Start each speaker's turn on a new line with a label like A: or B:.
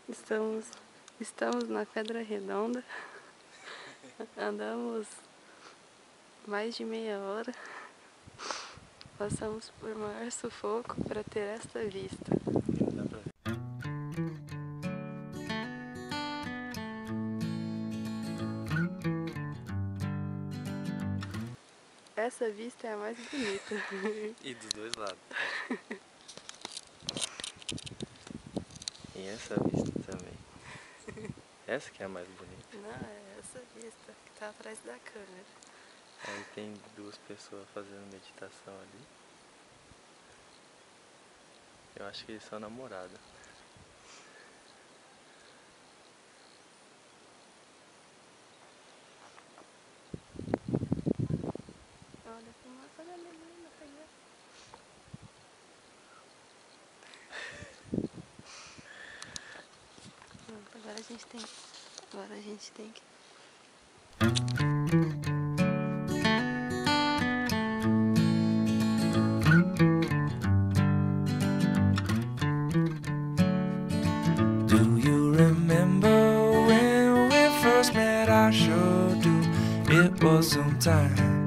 A: Estamos na Pedra Redonda. Andamos mais de meia hora. Passamos por maior sufoco para ter esta vista. Essa vista é a mais bonita.
B: E dos dois lados. E essa vista também. Essa que é a mais bonita.
A: Não, é essa vista que tá atrás da câmera.
B: Aí tem duas pessoas fazendo meditação ali. Eu acho que eles são namorados.
A: Olha a fumaça da menina, pegou. Pronto, agora a gente tem que...
C: Do you remember when we first met? I sure do. It was some time